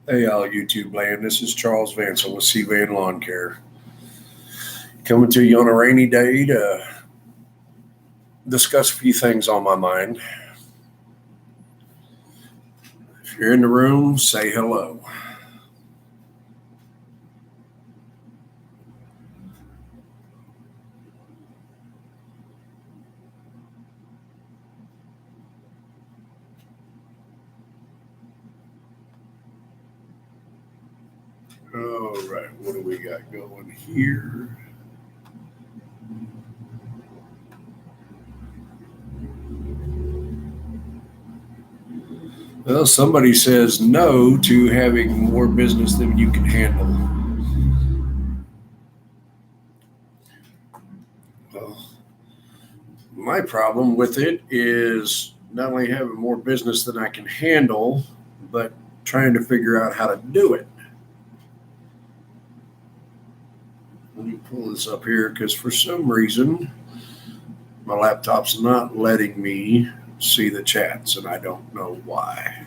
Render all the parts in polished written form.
Hey, all YouTube land. This is Charles Vansel with C Van Lawn Care. Coming to you on a rainy day to discuss a few things on my mind. If you're in the room, say hello. All right, what do we got going here? Well, somebody says no to having more business than you can handle. Well, my problem with it is not only having more business than I can handle, but trying to figure out how to do it. Let me pull this up here because for some reason my laptop's not letting me see the chats and I don't know why.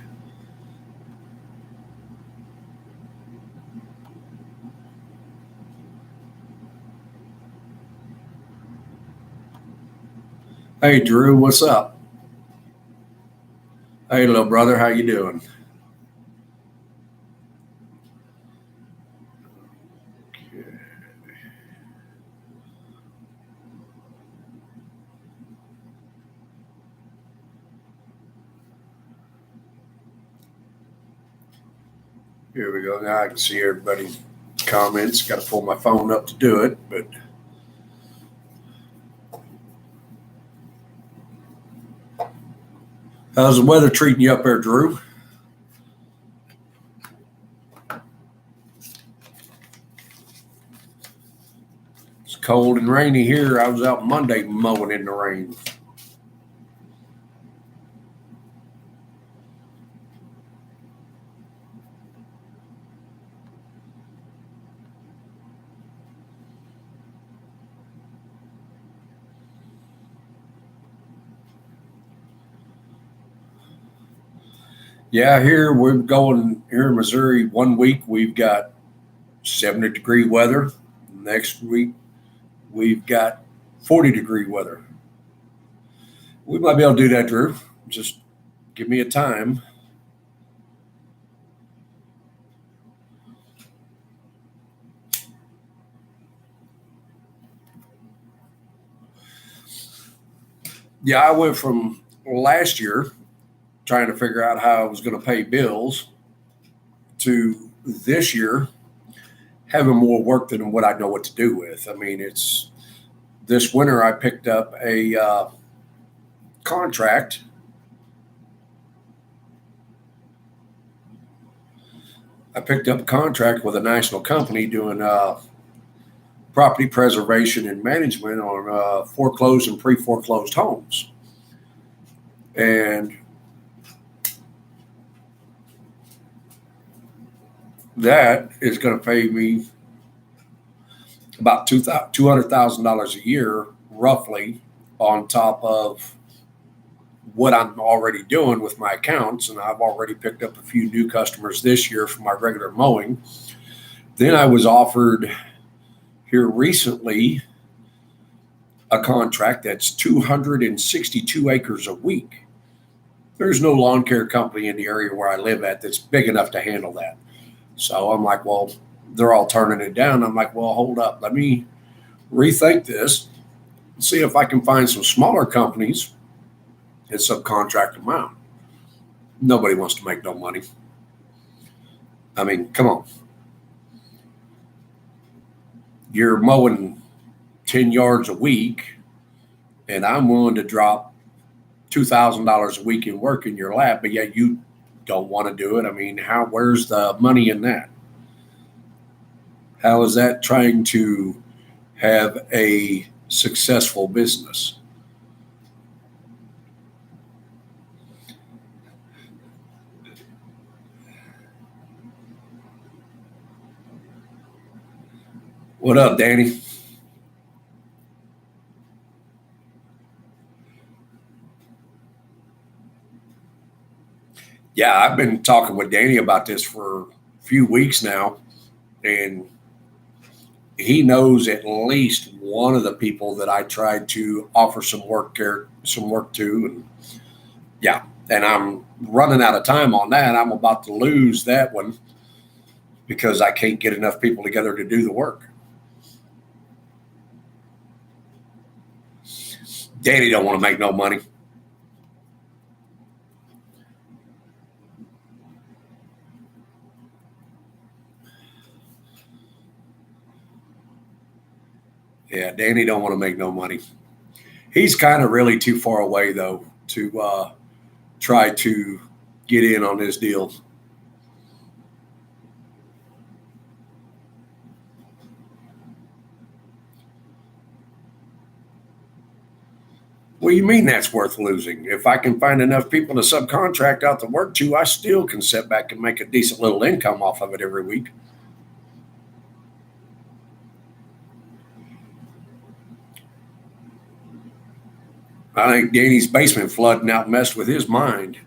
Hey Drew, what's up? Hey little brother, how you doing? Okay. Here we go. Now I can see everybody's comments. Got to pull my phone up to do it, but how's the weather treating you up there, Drew? It's cold and rainy here. I was out Monday mowing in the rain. Yeah, here we're going here in Missouri. 1 week we've got 70-degree weather. Next week we've got 40-degree weather. We might be able to do that, Drew. Just give me a time. Yeah, I went from last year trying to figure out how I was going to pay bills to this year having more work than what I know what to do with. I mean, it's this winter I picked up a contract. I picked up a contract with a national company doing property preservation and management on foreclosed and pre-foreclosed homes. And that is going to pay me about $200,000 a year, roughly, on top of what I'm already doing with my accounts. And I've already picked up a few new customers this year for my regular mowing. Then I was offered here recently a contract that's 262 acres a week. There's no lawn care company in the area where I live at that's big enough to handle that. So I'm like, well, they're all turning it down. I'm like, well, hold up. Let me rethink this and see if I can find some smaller companies and subcontract them out. Nobody wants to make no money. I mean, come on. You're mowing 10 yards a week, and I'm willing to drop $2,000 a week in work in your lap, but yet you don't want to do it. I mean, where's the money in that? How is that trying to have a successful business? What up, Danny? Yeah, I've been talking with Danny about this for few weeks now, and he knows at least one of the people that I tried to offer some work to, and yeah, and I'm running out of time on that. I'm about to lose that one because I can't get enough people together to do the work. Danny don't want to make no money. Yeah, Danny don't want to make no money. He's kind of really too far away though to try to get in on this deal. Well, you mean that's worth losing? If I can find enough people to subcontract out the work to, I still can sit back and make a decent little income off of it every week. I think Danny's basement flooding out messed with his mind.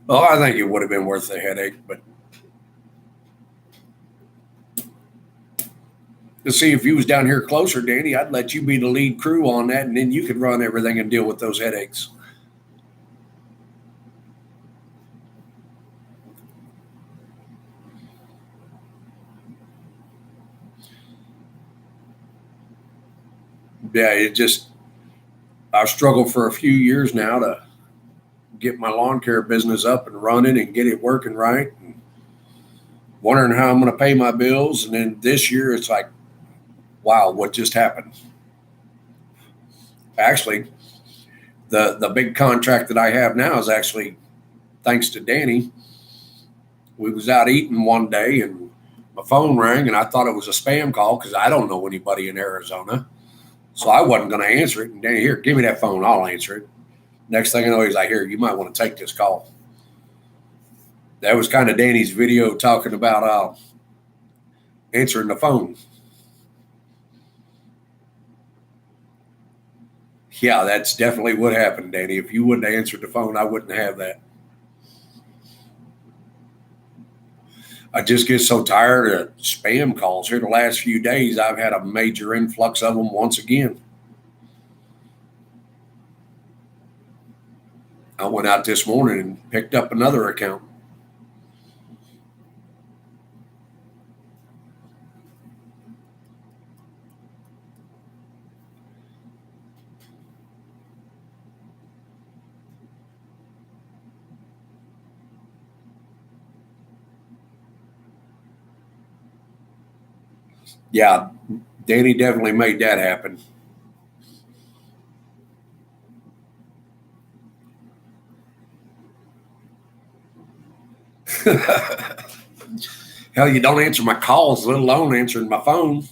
Oh, I think it would have been worth the headache, but to see if you was down here closer, Danny, I'd let you be the lead crew on that, and then you could run everything and deal with those headaches. Yeah, it just I've struggled for a few years now to get my lawn care business up and running and get it working right. And wondering how I'm going to pay my bills, and then this year it's like, wow, what just happened? Actually, the big contract that I have now is actually thanks to Danny. We was out eating one day and my phone rang and I thought it was a spam call because I don't know anybody in Arizona. So I wasn't going to answer it. And Danny, here, give me that phone. I'll answer it. Next thing I know, he's like, here, you might want to take this call. That was kind of Danny's video talking about answering the phone. Yeah, that's definitely what happened, Danny. If you wouldn't have answered the phone, I wouldn't have that. I just get so tired of spam calls. Here, the last few days, I've had a major influx of them once again. I went out this morning and picked up another account. Yeah, Danny definitely made that happen. Hell, you don't answer my calls, let alone answering my phone.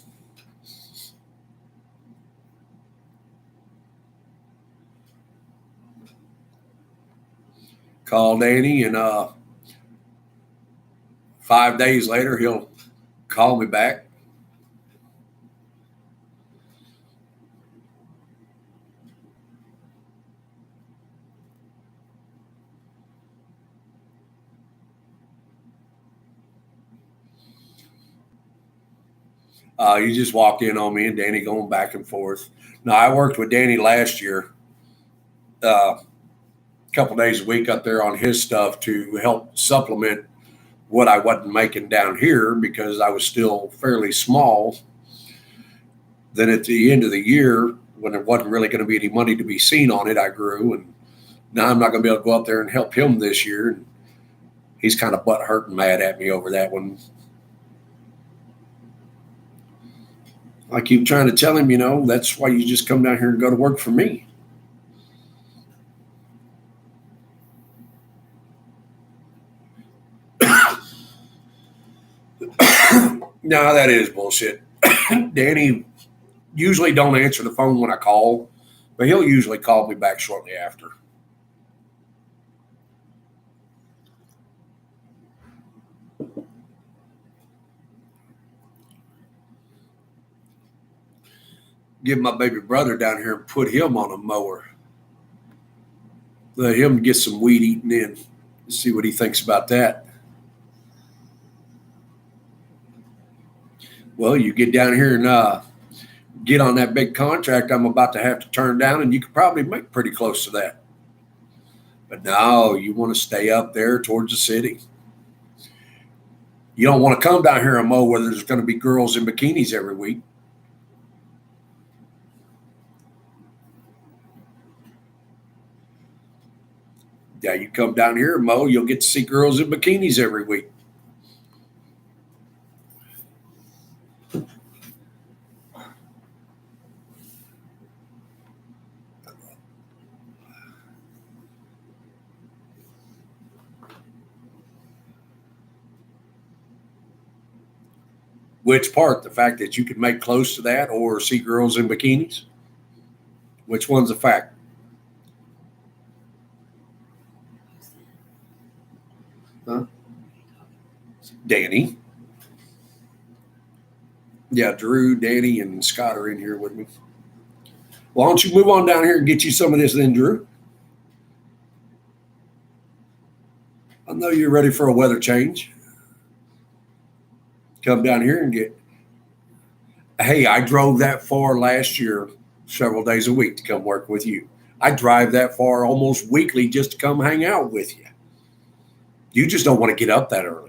Call Danny, and 5 days later, he'll call me back. You just walk in on me and Danny going back and forth. Now, I worked with Danny last year, a couple days a week up there on his stuff to help supplement what I wasn't making down here because I was still fairly small. Then at the end of the year, when there wasn't really going to be any money to be seen on it, I grew, and now I'm not going to be able to go up there and help him this year. And he's kind of butt hurt and mad at me over that one. I keep trying to tell him, that's why you just come down here and go to work for me. No, that is bullshit. Danny usually don't answer the phone when I call, but he'll usually call me back shortly after. get my baby brother down here and put him on a mower. Let him get some weed eating in. See what he thinks about that. Well, you get down here and get on that big contract I'm about to have to turn down, and you could probably make pretty close to that. But no, you want to stay up there towards the city. You don't want to come down here and mow where there's going to be girls in bikinis every week. Yeah, you come down here and mow, you'll get to see girls in bikinis every week. Which part? The fact that you can make close to that or see girls in bikinis? Which one's a fact? Huh? Danny. Yeah, Drew, Danny, and Scott are in here with me. Why don't you move on down here and get you some of this then, Drew? I know you're ready for a weather change. Come down here and get. Hey, I drove that far last year, several days a week to come work with you. I drive that far almost weekly just to come hang out with you. You just don't want to get up that early.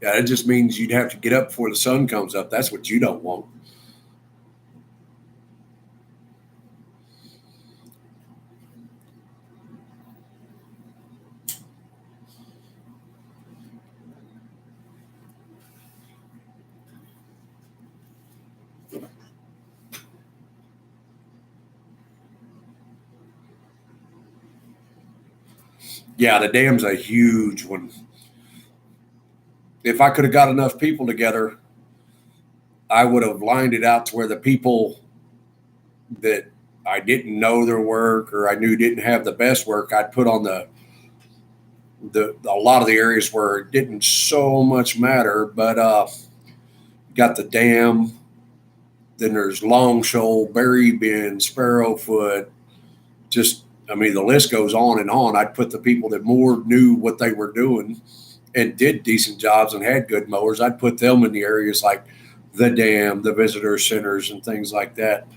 Yeah, it just means you'd have to get up before the sun comes up. That's what you don't want. Yeah, the dam's a huge one. If I could have got enough people together, I would have lined it out to where the people that I didn't know their work or I knew didn't have the best work, I'd put on the a lot of the areas where it didn't so much matter, but got the dam, then there's Long Shoal, Berry Bend, Sparrowfoot, just I mean the list goes on and on. I'd put the people that more knew what they were doing and did decent jobs and had good mowers, I'd put them in the areas like the dam, the visitor centers, and things like that.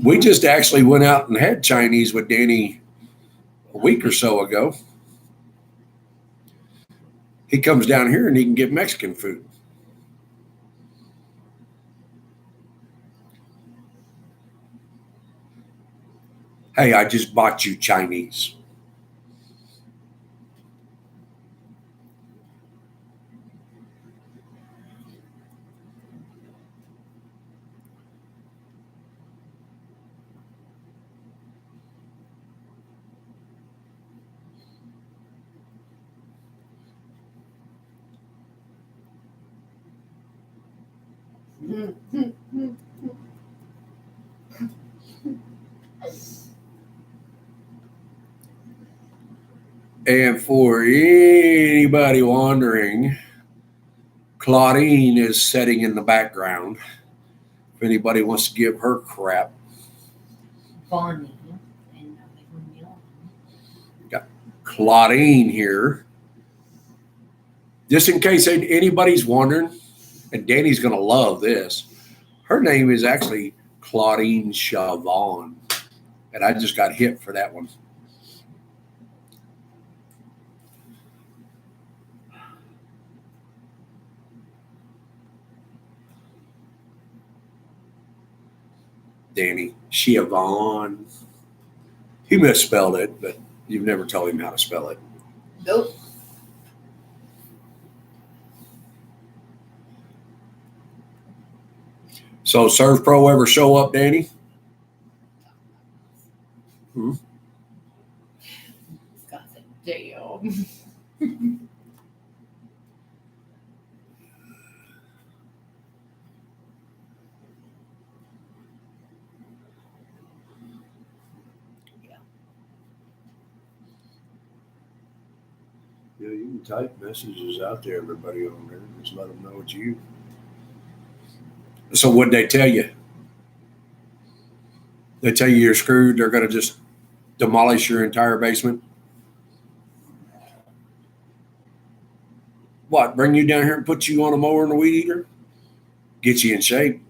We just actually went out and had Chinese with Danny a week or so ago. He comes down here and he can get Mexican food. Hey, I just bought you Chinese. And for anybody wondering, Claudine is sitting in the background. If anybody wants to give her crap, Bonnie. got Claudine here. Just in case anybody's wondering, and Danny's going to love this, her name is actually Claudine Chavon. And I just got hit for that one. Danny Chavon. He misspelled it, but you've never told him how to spell it. Nope. So Serve Pro ever show up, Danny? Got the deal. type messages out there, everybody on there. Just let them know it's you. So what'd they tell you? They tell you you're screwed. They're going to just demolish your entire basement. What? Bring you down here and put you on a mower and a weed eater? Get you in shape.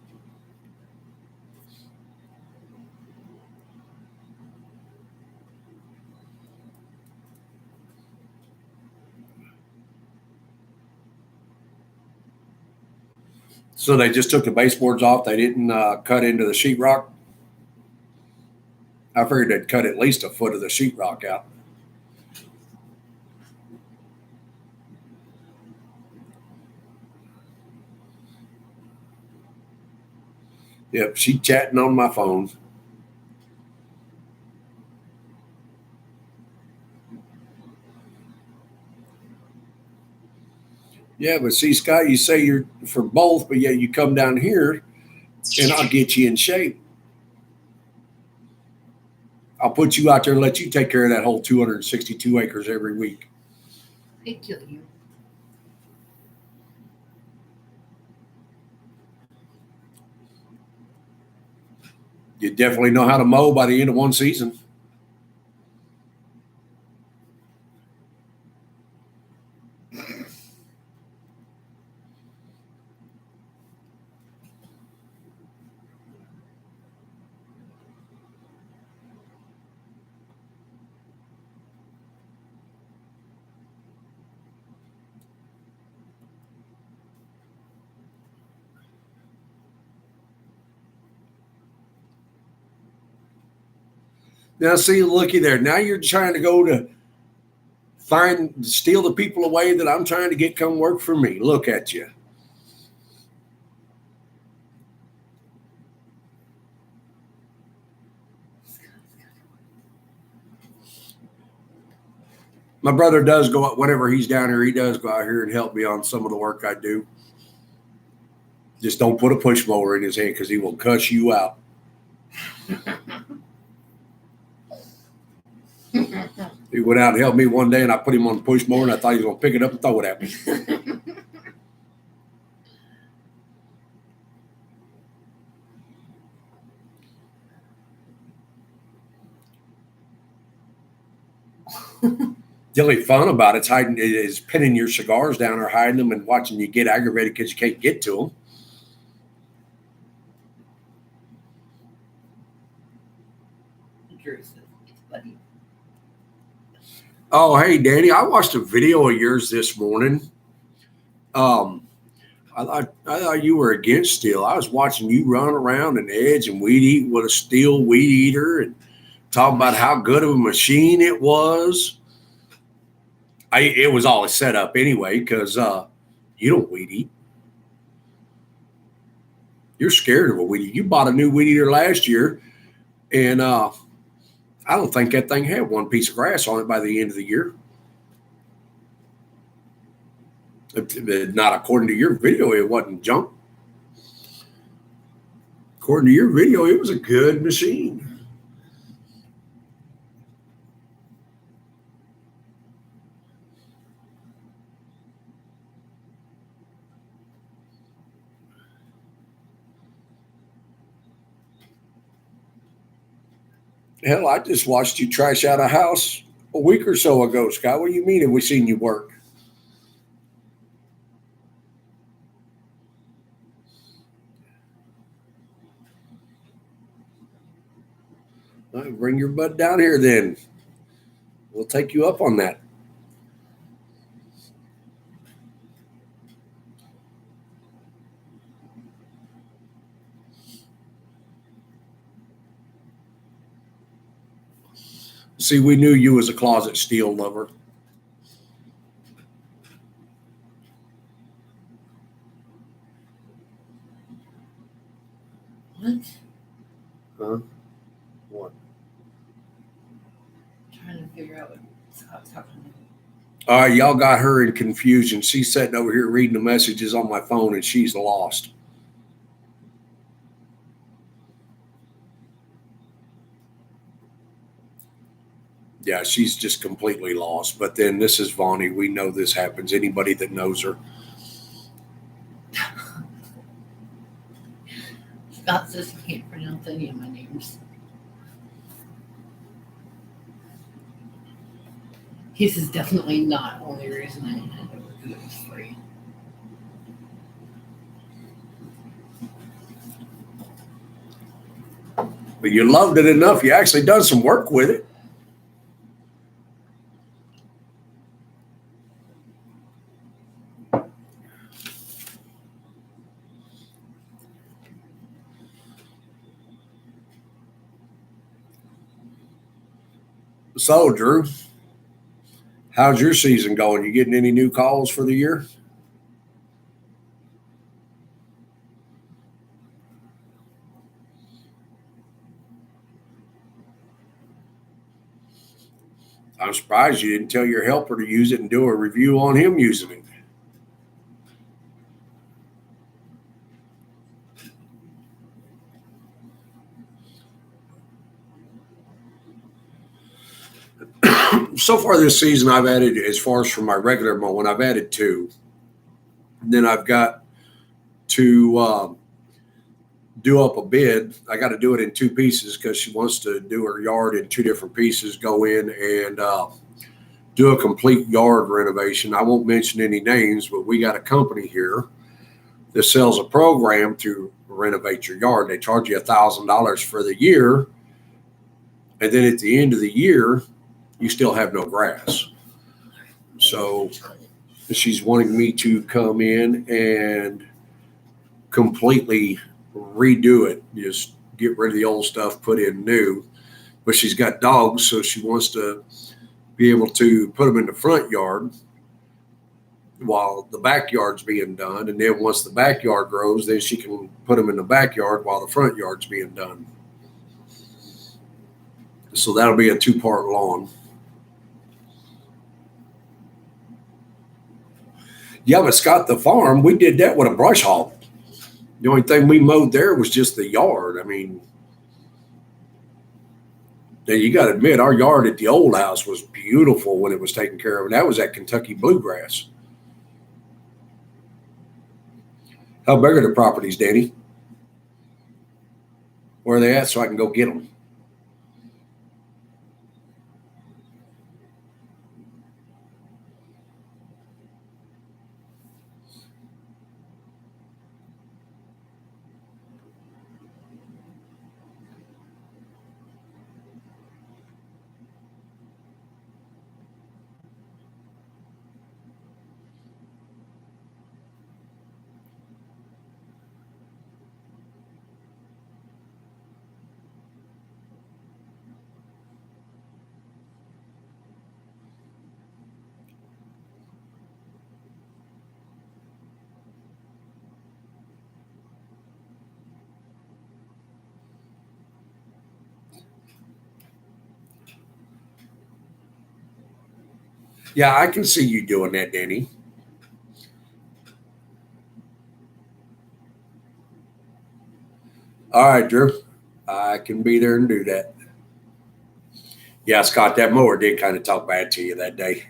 So they just took the baseboards off. They didn't cut into the sheetrock. I figured they'd cut at least a foot of the sheetrock out. Yep, she chatting on my phone. Yeah, but see, Scott, you say you're for both, but yet you come down here and I'll get you in shape. I'll put you out there and let you take care of that whole 262 acres every week. They kill you. You definitely know how to mow by the end of one season. Now, see, looky there. Now you're trying to go to steal the people away that I'm trying to get come work for me. Look at you. My brother does go out whenever he's down here. He does go out here and help me on some of the work I do. Just don't put a push mower in his hand because he will cuss you out. He went out and helped me one day, and I put him on the push mower, and I thought he was going to pick it up and throw it at me. The only fun about it's hiding is pinning your cigars down or hiding them and watching you get aggravated because you can't get to them. Oh, hey, Danny, I watched a video of yours this morning. I thought you were against steel. I was watching you run around and edge and weed eat with a steel weed eater and talk about how good of a machine it was. It was all a setup anyway because you don't weed eat. You're scared of a weed eater. You bought a new weed eater last year, and I don't think that thing had one piece of grass on it by the end of the year. Not according to your video, it wasn't junk. According to your video, it was a good machine. Hell, I just watched you trash out a house a week or so ago, Scott. What do you mean have we seen you work? Well, bring your butt down here then. We'll take you up on that. See, we knew you was a closet steel lover. What? Huh? What? Trying to figure out what Scott's talking about. All right, y'all got her in confusion. She's sitting over here reading the messages on my phone and she's lost. Yeah, she's just completely lost. But then this is Vonnie. We know this happens. Anybody that knows her. Scott says he can't pronounce any of my names. His is definitely not the only reason I had it because it was free. But you loved it enough. You actually done some work with it. So, Drew, how's your season going? You getting any new calls for the year? I'm surprised you didn't tell your helper to use it and do a review on him using it. So far this season, I've added, as far as from my regular mowing, I've added two. And then I've got to do up a bid. I got to do it in two pieces because she wants to do her yard in two different pieces, go in and do a complete yard renovation. I won't mention any names, but we got a company here that sells a program to renovate your yard. They charge you $1,000 for the year. And then at the end of the year, you still have no grass. So she's wanting me to come in and completely redo it, just get rid of the old stuff, put in new. But she's got dogs, so she wants to be able to put them in the front yard while the backyard's being done. And then once the backyard grows, then she can put them in the backyard while the front yard's being done. So that'll be a 2-part lawn. Yeah, but Scott, the farm, we did that with a brush hog. The only thing we mowed there was just the yard. I mean, now you got to admit, our yard at the old house was beautiful when it was taken care of. And that was that Kentucky bluegrass. How big are the properties, Danny? Where are they at so I can go get them? Yeah, I can see you doing that, Danny. All right, Drew. I can be there and do that. Yeah, Scott, that mower did kind of talk bad to you that day.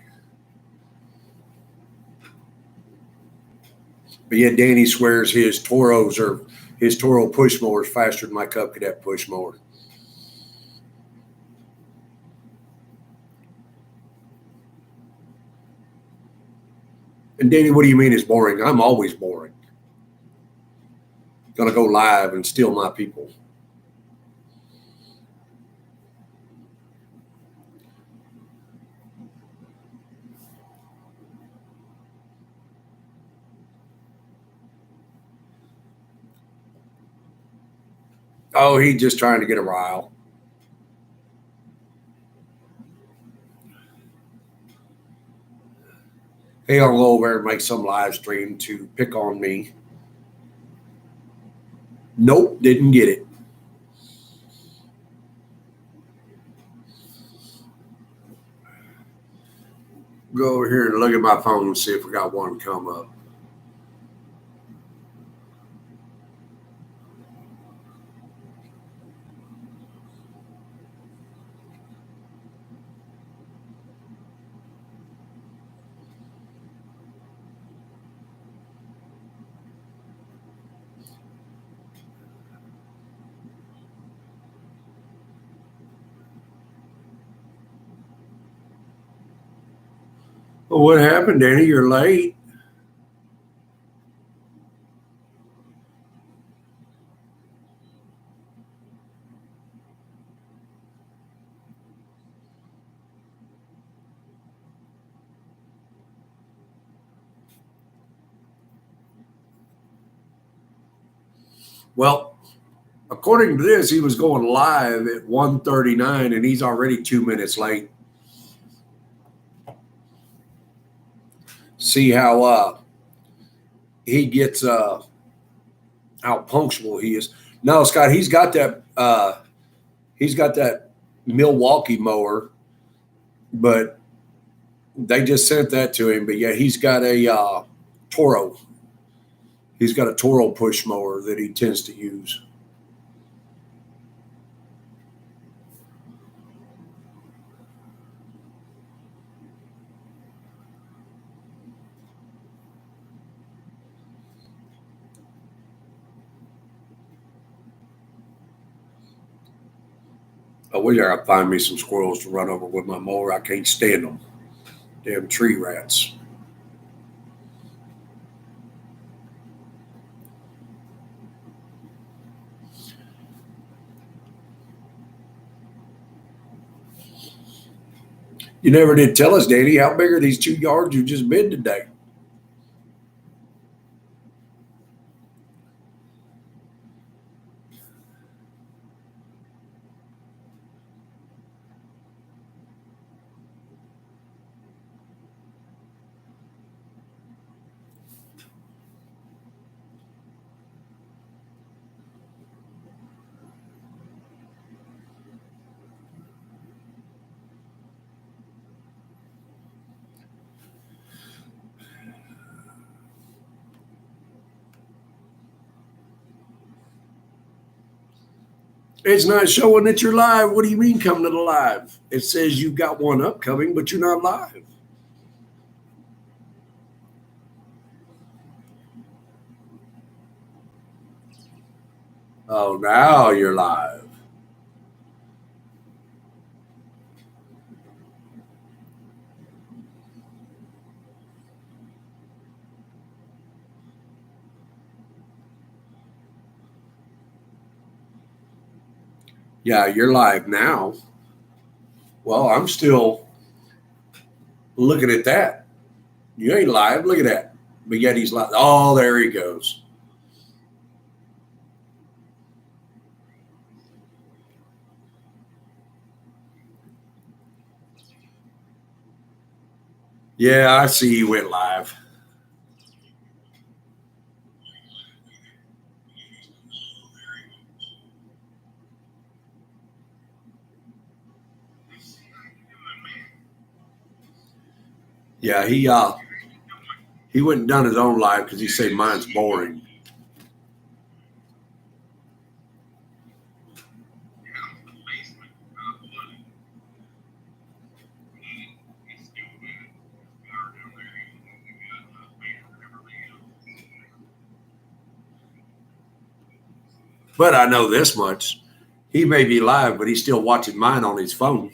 But yeah, Danny swears his Toro push mowers faster than my Cub Cadet push mower. And Danny, what do you mean is boring? I'm always boring. Gonna go live and steal my people. Oh, he's just trying to get a rile. Hey, I'll go over and make some live stream to pick on me. Nope, didn't get it. Go over here and look at my phone and see if we got one come up. Well, what happened, Danny? You're late. Well, according to this, he was going live at 1:39, and he's already 2 minutes late. See how he gets how punctual he is. No, Scott, he's got that Milwaukee mower, but they just sent that to him. But yeah, he's got a Toro. He's got a Toro push mower that he tends to use. I wish I could find me some squirrels to run over with my mower. I can't stand them. Damn tree rats. You never did tell us, Danny, how big are these 2 yards you just bid today? It's not showing that you're live. What do you mean come to the live? It says you've got one upcoming, but you're not live. Oh, now you're live. Yeah, you're live now. Well, I'm still looking at that. You ain't live. Look at that. But yet he's live. Oh, there he goes. Yeah, I see he went live. Yeah, he went and done his own live because he said mine's boring. But I know this much. He may be live, but he's still watching mine on his phone.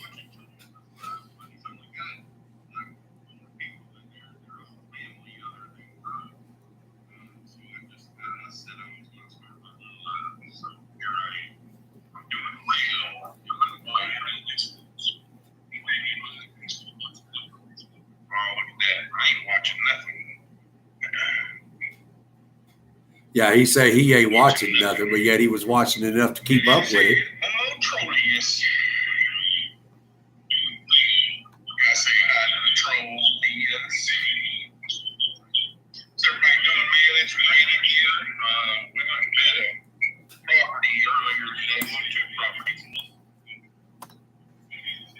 Yeah, he say he ain't watching nothing, but yet he was watching enough to keep up with it.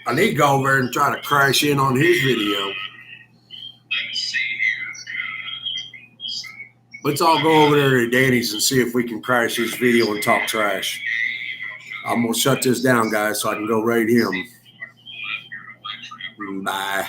I need to go over and try to crash in on his video. Let's all go over there to Danny's and see if we can crash his video and talk trash. I'm going to shut this down, guys, so I can go raid him. Bye.